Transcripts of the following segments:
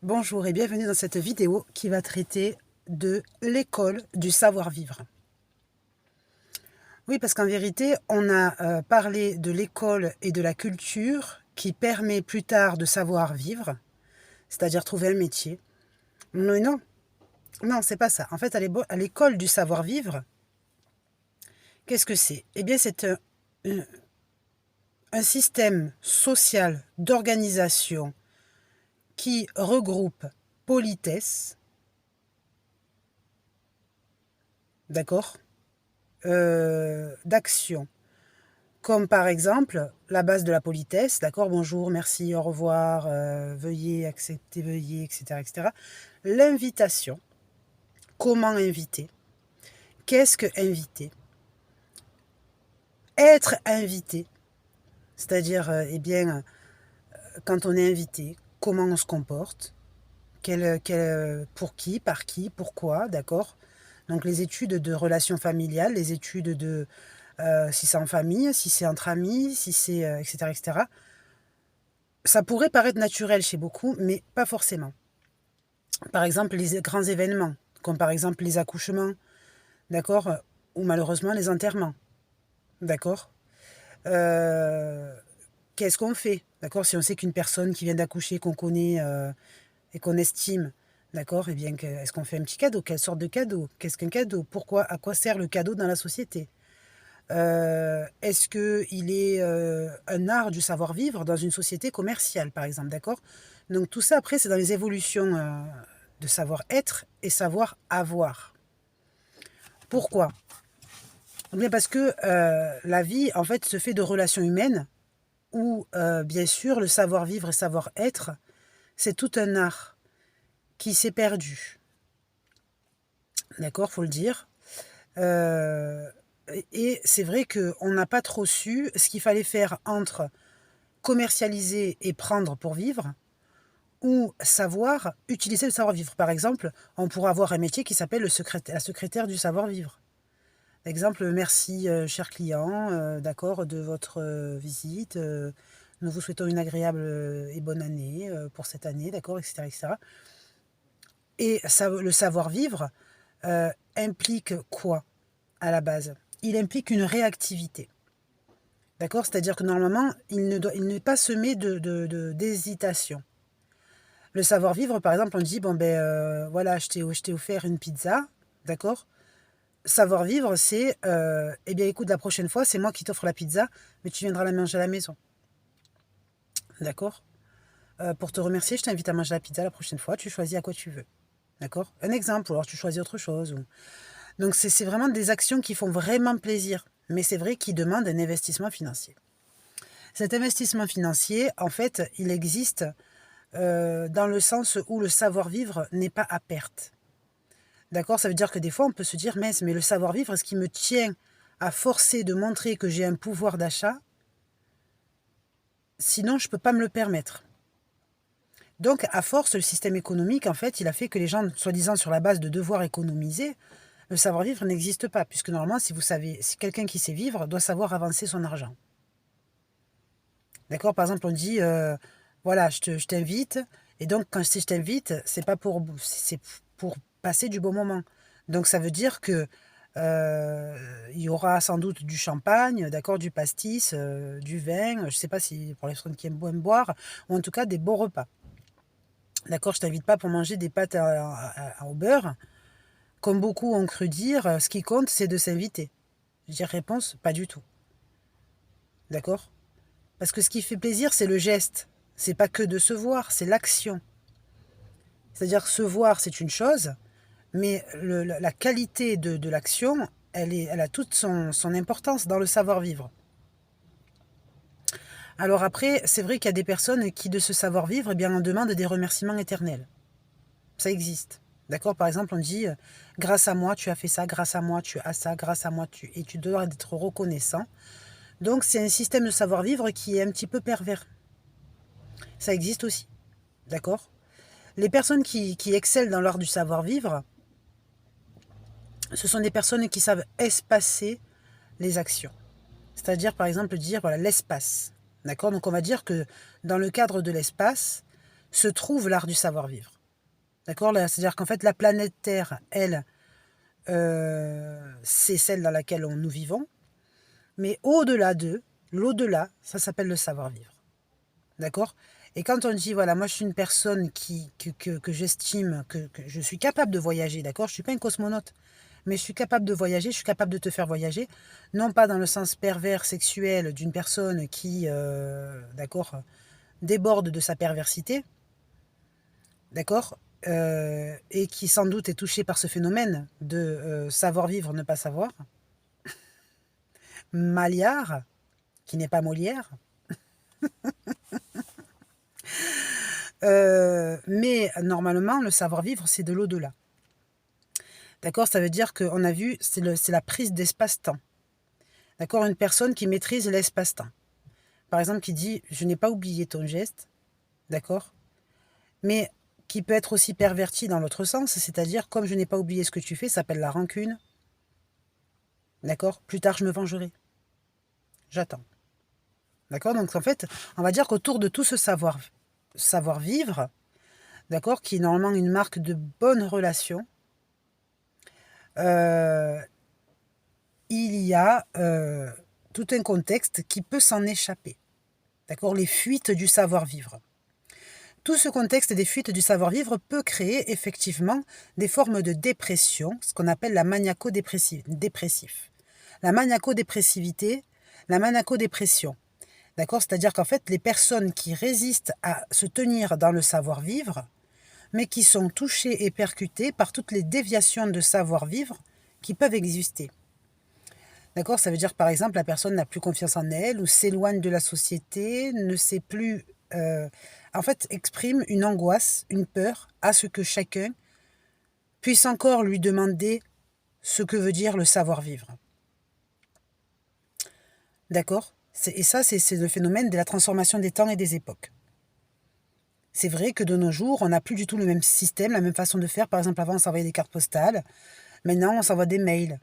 Bonjour et bienvenue dans cette vidéo qui va traiter de l'école du savoir-vivre. Oui, parce qu'en vérité, on a parlé de l'école et de la culture qui permet plus tard de savoir vivre, c'est-à-dire trouver un métier. Non, non, non, c'est pas ça. En fait, à l'école du savoir-vivre, qu'est-ce que c'est? Eh bien, c'est un système social d'organisation qui regroupe politesse, d'accord, d'action. Comme par exemple, la base de la politesse, d'accord, bonjour, merci, au revoir, veuillez accepter, veuillez, etc., etc. L'invitation, comment inviter? Qu'est-ce que inviter? Être invité, c'est-à-dire, eh bien, quand on est invité, comment on se comporte? Pour qui, par qui, pourquoi, d'accord? Donc les études de relations familiales, les études de si c'est en famille, si c'est entre amis, si c'est, etc., etc. Ça pourrait paraître naturel chez beaucoup, mais pas forcément. Par exemple, les grands événements, comme par exemple les accouchements, d'accord, ou malheureusement les enterrements, d'accord. Euh, Qu'est-ce qu'on fait, d'accord, si on sait qu'une personne qui vient d'accoucher, qu'on connaît et qu'on estime, d'accord, eh bien, est-ce qu'on fait un petit cadeau? Quelle sorte de cadeau? Qu'est-ce qu'un cadeau? Pourquoi? À quoi sert le cadeau dans la société? Est-ce qu'il est un art du savoir-vivre dans une société commerciale, par exemple, d'accord? Donc tout ça, après, c'est dans les évolutions de savoir-être et savoir-avoir. Pourquoi? Eh bien parce que la vie, en fait, se fait de relations humaines où, bien sûr, le savoir-vivre et savoir-être, c'est tout un art qui s'est perdu. D'accord, faut le dire. Euh, et c'est vrai qu'on n'a pas trop su ce qu'il fallait faire entre commercialiser et prendre pour vivre, ou savoir utiliser le savoir-vivre. Par exemple, on pourra avoir un métier qui s'appelle la secrétaire du savoir-vivre. Exemple, merci cher client, d'accord, de votre visite. Nous vous souhaitons une agréable et bonne année pour cette année, d'accord, etc., etc. Et ça, le savoir-vivre implique quoi à la base? Il implique une réactivité. D'accord. C'est-à-dire que normalement, il n'est pas semé d'hésitation. Le savoir-vivre, par exemple, on dit, bon, ben voilà, je t'ai offert une pizza, d'accord. Savoir-vivre, c'est, eh bien, écoute, la prochaine fois, c'est moi qui t'offre la pizza, mais tu viendras la manger à la maison, d'accord. Pour te remercier, je t'invite à manger la pizza la prochaine fois, tu choisis à quoi tu veux, d'accord. Un exemple, ou alors tu choisis autre chose. Donc, c'est vraiment des actions qui font vraiment plaisir, mais c'est vrai qu'ils demandent un investissement financier. Cet investissement financier, en fait, il existe dans le sens où le savoir-vivre n'est pas à perte. D'accord. Ça veut dire que des fois, on peut se dire, mince, mais le savoir-vivre, est-ce qui me tient à forcer de montrer que j'ai un pouvoir d'achat? Sinon, je ne peux pas me le permettre. Donc, à force, le système économique, en fait, il a fait que les gens, soi-disant sur la base de devoir économiser, le savoir-vivre n'existe pas. Puisque normalement, si vous savez, si quelqu'un qui sait vivre doit savoir avancer son argent. D'accord. Par exemple, on dit, voilà, je t'invite. Et donc, quand si je t'invite, c'est pour passer du bon moment. Donc, ça veut dire que il y aura sans doute du champagne, d'accord, du pastis, du vin, je ne sais pas si pour les personnes qui aiment boire, ou en tout cas des beaux repas. D'accord, je t'invite pas pour manger des pâtes au beurre. Comme beaucoup ont cru dire, ce qui compte, c'est de s'inviter. Je dis réponse, pas du tout. D'accord. Parce que ce qui fait plaisir, c'est le geste. C'est pas que de se voir, c'est l'action. C'est-à-dire se voir, c'est une chose, mais la qualité de l'action, elle a toute son importance dans le savoir-vivre. Alors après, c'est vrai qu'il y a des personnes qui, de ce savoir-vivre, eh bien, en demandent des remerciements éternels. Ça existe. D'accord. Par exemple, on dit grâce à moi, tu as fait ça, grâce à moi, tu as ça, grâce à moi, et tu dois être reconnaissant. Donc, c'est un système de savoir-vivre qui est un petit peu pervers. Ça existe aussi. D'accord. Les personnes qui excellent dans l'art du savoir-vivre, ce sont des personnes qui savent espacer les actions. C'est-à-dire, par exemple, dire, voilà, l'espace. D'accord. Donc, on va dire que dans le cadre de l'espace, se trouve l'art du savoir-vivre. D'accord? C'est-à-dire qu'en fait, la planète Terre, elle, c'est celle dans laquelle nous vivons. Mais au-delà d'eux, l'au-delà, ça s'appelle le savoir-vivre. D'accord? Et quand on dit, voilà, moi je suis une personne que j'estime que je suis capable de voyager, d'accord? Je ne suis pas une cosmonaute, mais je suis capable de voyager, je suis capable de te faire voyager, non pas dans le sens pervers sexuel d'une personne qui, d'accord, déborde de sa perversité, d'accord, et qui sans doute est touchée par ce phénomène de savoir vivre, ne pas savoir. Maliard, qui n'est pas Molière. Mais normalement, le savoir-vivre, c'est de l'au-delà. D'accord? Ça veut dire qu'on a vu, c'est la prise d'espace-temps. D'accord? Une personne qui maîtrise l'espace-temps. Par exemple, qui dit, je n'ai pas oublié ton geste, d'accord? Mais qui peut être aussi perverti dans l'autre sens, c'est-à-dire, comme je n'ai pas oublié ce que tu fais, ça s'appelle la rancune. D'accord? Plus tard, je me vengerai. J'attends. D'accord? Donc, en fait, on va dire qu'autour de tout ce savoir-vivre, d'accord, qui est normalement une marque de bonne relation, il y a tout un contexte qui peut s'en échapper. D'accord? Les fuites du savoir-vivre. Tout ce contexte des fuites du savoir-vivre peut créer effectivement des formes de dépression, ce qu'on appelle la maniaco-dépressif. La maniaco-dépressivité, la maniaco-dépression. D'accord? C'est-à-dire qu'en fait, les personnes qui résistent à se tenir dans le savoir-vivre, mais qui sont touchées et percutées par toutes les déviations de savoir-vivre qui peuvent exister. D'accord? Ça veut dire, par exemple, la personne n'a plus confiance en elle ou s'éloigne de la société, ne sait plus... en fait, exprime une angoisse, une peur à ce que chacun puisse encore lui demander ce que veut dire le savoir-vivre. D'accord? Et ça, c'est le phénomène de la transformation des temps et des époques. C'est vrai que de nos jours, on n'a plus du tout le même système, la même façon de faire. Par exemple, avant, on s'envoyait des cartes postales. Maintenant, on s'envoie des mails.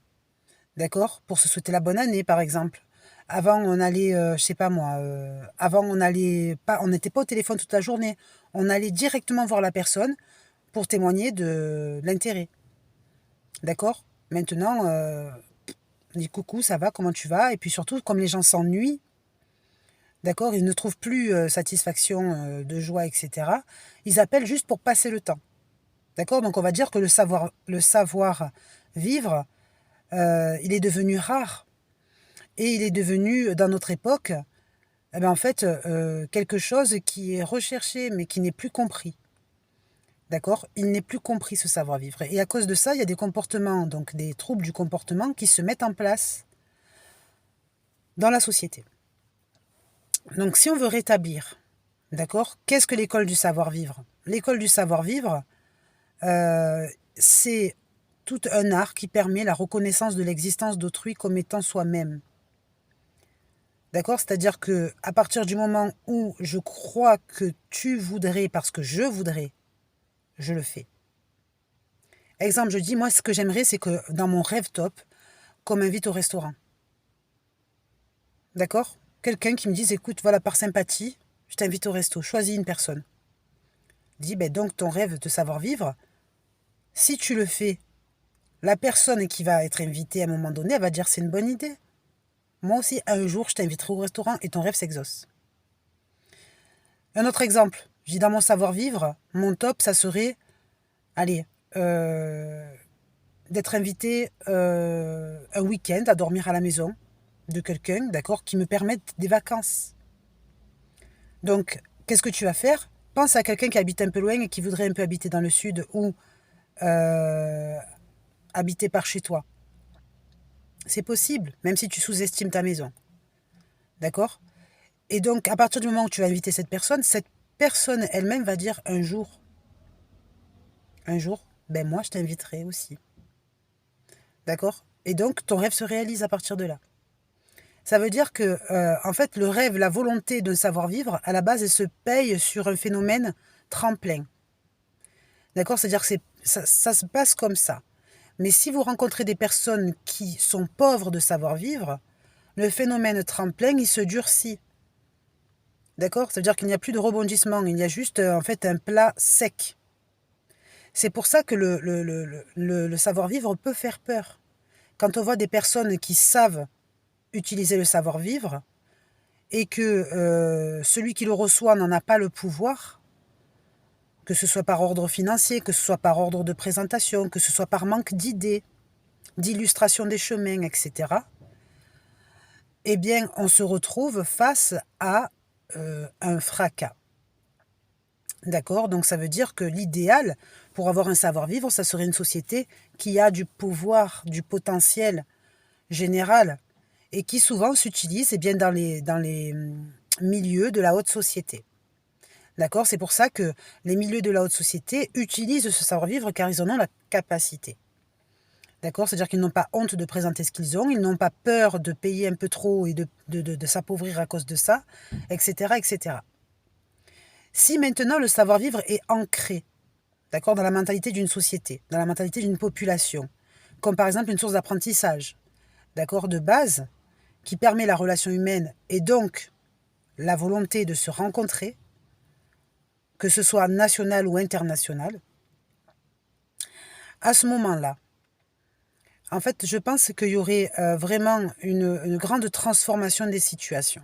D'accord? Pour se souhaiter la bonne année, par exemple. Avant, on allait, je sais pas moi, avant, on n'était pas au téléphone toute la journée. On allait directement voir la personne pour témoigner de l'intérêt. D'accord? Maintenant, on dit coucou, ça va, comment tu vas? Et puis surtout, comme les gens s'ennuient, d'accord, ils ne trouvent plus satisfaction, de joie, etc. Ils appellent juste pour passer le temps. D'accord? Donc on va dire que le savoir vivre, il est devenu rare. Et il est devenu, dans notre époque, eh ben, en fait, quelque chose qui est recherché, mais qui n'est plus compris. D'accord? Il n'est plus compris, ce savoir-vivre. Et à cause de ça, il y a des comportements, donc des troubles du comportement qui se mettent en place dans la société. Donc si on veut rétablir, d'accord, qu'est-ce que l'école du savoir-vivre? L'école du savoir-vivre, c'est tout un art qui permet la reconnaissance de l'existence d'autrui comme étant soi-même. D'accord? C'est-à-dire que à partir du moment où je crois que tu voudrais parce que je voudrais, je le fais. Exemple, je dis, moi, ce que j'aimerais, c'est que dans mon rêve top, qu'on m'invite au restaurant. D'accord? Quelqu'un qui me dise, écoute, voilà, par sympathie, je t'invite au resto. Choisis une personne. Dis, ben donc ton rêve de savoir vivre, si tu le fais, la personne qui va être invitée à un moment donné, elle va dire, c'est une bonne idée. Moi aussi, un jour, je t'inviterai au restaurant et ton rêve s'exauce. Un autre exemple, je dis dans mon savoir-vivre, mon top, ça serait, allez, d'être invité un week-end à dormir à la maison de quelqu'un, d'accord, qui me permette des vacances. Donc, qu'est-ce que tu vas faire? Pense à quelqu'un qui habite un peu loin et qui voudrait un peu habiter dans le sud ou habiter par chez toi. C'est possible, même si tu sous-estimes ta maison. D'accord? Et donc, à partir du moment où tu vas inviter cette personne elle-même va dire un jour, ben moi, je t'inviterai aussi. D'accord? Et donc, ton rêve se réalise à partir de là. Ça veut dire que, en fait, le rêve, la volonté d'un savoir-vivre, à la base, elle se paye sur un phénomène tremplin. D'accord? C'est-à-dire que ça se passe comme ça. Mais si vous rencontrez des personnes qui sont pauvres de savoir-vivre, le phénomène tremplin, il se durcit. D'accord? Ça veut dire qu'il n'y a plus de rebondissement, il y a juste, en fait, un plat sec. C'est pour ça que le savoir-vivre peut faire peur. Quand on voit des personnes qui savent utiliser le savoir-vivre et que, celui qui le reçoit n'en a pas le pouvoir, que ce soit par ordre financier, que ce soit par ordre de présentation, que ce soit par manque d'idées, d'illustration des chemins, et cetera, eh bien, on se retrouve face à, un fracas. D'accord? Donc ça veut dire que l'idéal pour avoir un savoir-vivre, ça serait une société qui a du pouvoir, du potentiel général et qui souvent s'utilise, eh bien, dans les milieux de la haute société. D'accord? C'est pour ça que les milieux de la haute société utilisent ce savoir-vivre car ils en ont la capacité. D'accord? C'est-à-dire qu'ils n'ont pas honte de présenter ce qu'ils ont, ils n'ont pas peur de payer un peu trop et de s'appauvrir à cause de ça, etc., etc. Si maintenant le savoir-vivre est ancré, d'accord, dans la mentalité d'une société, dans la mentalité d'une population, comme par exemple une source d'apprentissage, d'accord, de base, qui permet la relation humaine et donc la volonté de se rencontrer, que ce soit national ou international, à ce moment-là, en fait, je pense qu'il y aurait vraiment une grande transformation des situations.